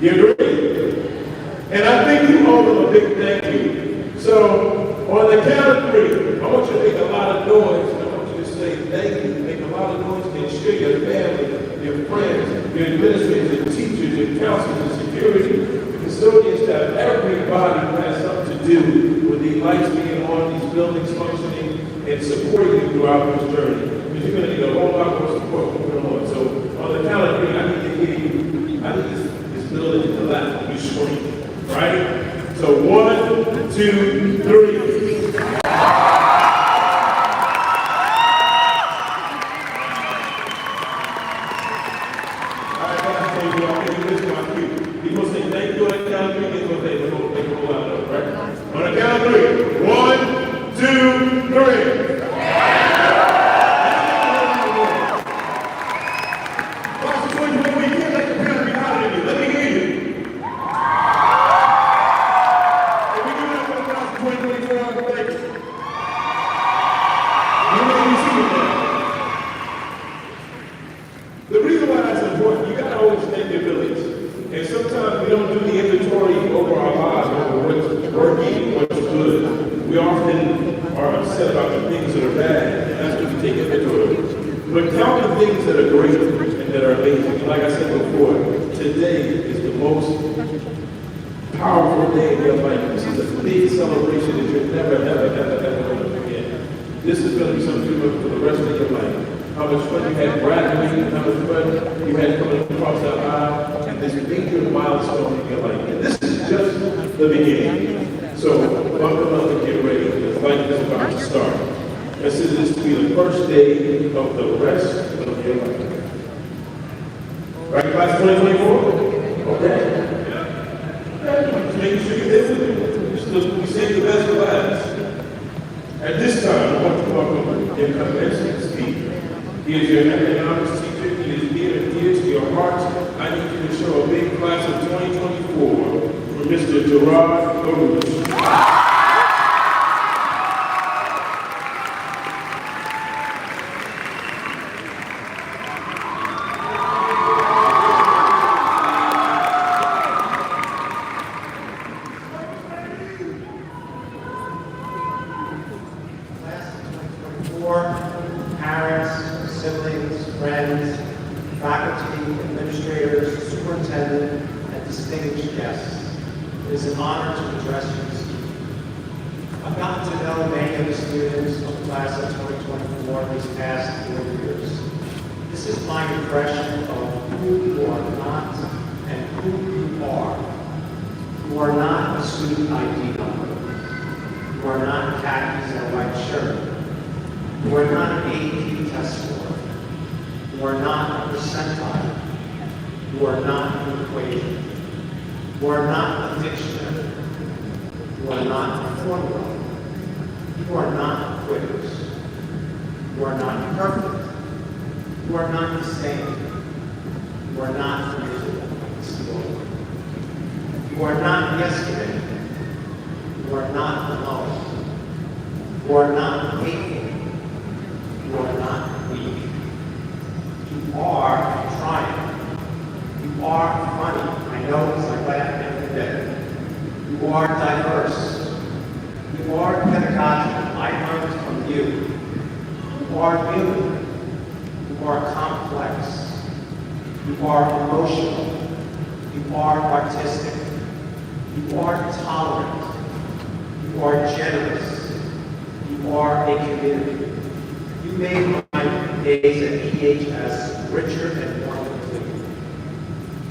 You agree? And I think you owe them a big thank you. So, on the count of three, I want you to make a lot of noise. And I want you to say thank you. Make a lot of noise and show your family, your friends, your administrators, your teachers, your counselors, your security, the custodians, staff, everybody who has something to do with these lights being on, these buildings functioning, and supporting you throughout this journey. Because you're going to need a whole lot more support from going on. So, on the count of three, I need to hear you. I need this building to laugh when you scream. Right? So 1, 2, 3. Alright, guys, so you all can listen to my cue. You're going to say thank you on the count of three, they're going to say make a whole lot of noise, right? On the count of three. 1, 2, 3. The reason why that's important, you gotta always thank your village. And sometimes we don't do the inventory over our lives, over what's working, what's good. We often are upset about the things that are bad, and that's when we take inventory. But count the things that are great and that are amazing. And like I said before, today is the most powerful day in your life. This is a big celebration that you're never, ever, ever, ever going to forget. This is going to be something for the rest of your life. How much fun you had graduating, how much fun you had coming across that aisle, and this major milestone in your life. And this is just the beginning. So buckle up and get ready, because life is about to start. Consider this to be the first day of the rest of your life. Right, class 2024? Okay. Just making sure you're there with it. We save the best for last. At this time, I want to welcome your commencement speaker. He is your economics teacher. He is near and dear to your heart. I need you to show a big class of 2024 for Mr. Gerard Baruch. Parents, siblings, friends, faculty, administrators, superintendent, and distinguished guests. It is an honor to address you this evening. I've gotten to know many of the students of the class of 2024 these past 4 years. This is my impression of who you are not and who you are. You are not a student ID number. You are not khakis and a white shirt. You are not an AP test score. You are not a percentile. You are not an equation. You are not a dictionary. You are not a formula. You are not quitters. You are not perfect. You are not the same. You are not invisible. You are not yesterday. You are not alone. You are not hateful. You are not weak. You are trying. You are funny. I know because I laugh every day. You are diverse. You are pedagogical. I learned from you. You are human. You are complex. You are emotional. You are artistic. You are tolerant. You are generous. You are a community. You made my days at EHS richer and more complete.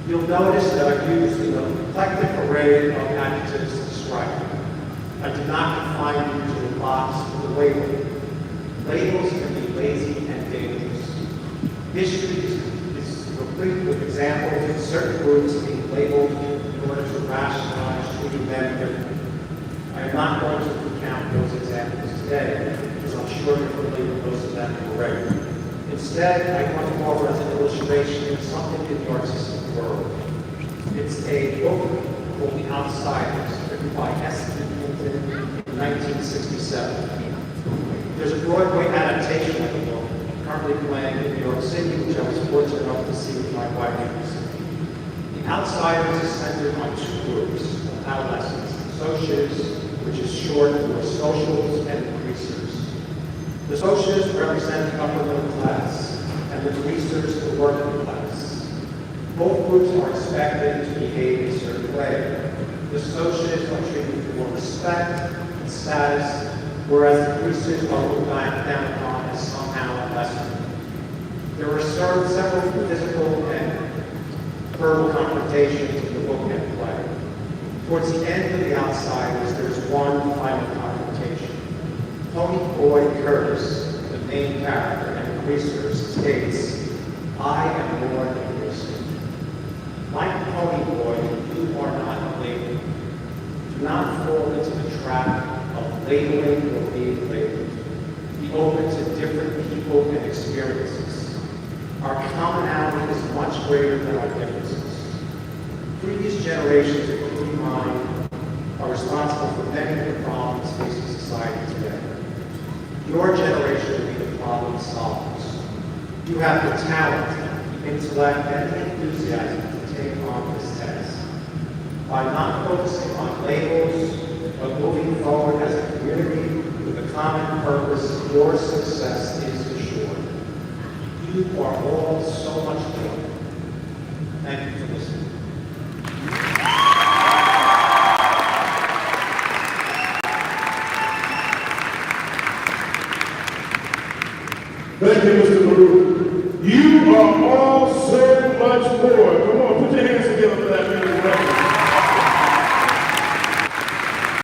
You'll notice that I've used an eclectic array of adjectives to describe you. I did not confine you to a box with a label. Labels can be lazy and dangerous. History is complete with examples of certain groups being labeled in order to rationalize treating them differently. I am not going to recount those examples today, because I'm sure you're familiar with most of them already. Instead, I want to offer as an illustration something in the artistic world. It's a book called The Outsiders, written by S. Hinton in 1967. There's a Broadway adaptation of the book, currently playing in New York City, which I was fortunate enough to see with my wife. The Outsiders is centered on two groups of adolescents, socials, which is short for socials, and greasers. The socials represent the upper middle class, and the greasers the working class. Both groups are expected to behave a certain way. The socials are treated with more respect and status, whereas the greasers are looked down upon as somehow lesser. There were several physical and verbal confrontations in the book and play. Towards the end of The Outsiders, there's one final confrontation. Pony Boy Curtis, the main character and the greasers, states, "I am more than a greaser." Like Pony Boy, you are not a label. Do not fall into the trap of labeling or being labeled. Be open to different people and experiences. Our commonality is much greater than our differences. Previous generations, including mine, are responsible for many of the problems facing society today. Your generation will be the problem solvers. You have the talent, the intellect, and the enthusiasm to take on this task. By not focusing on labels, but moving forward as a community with a common purpose, your success is assured. You are all so much more. Thank you for listening. Thank you, Mr. Baruch. You are all so much more. Come on, put your hands together for that beautiful record.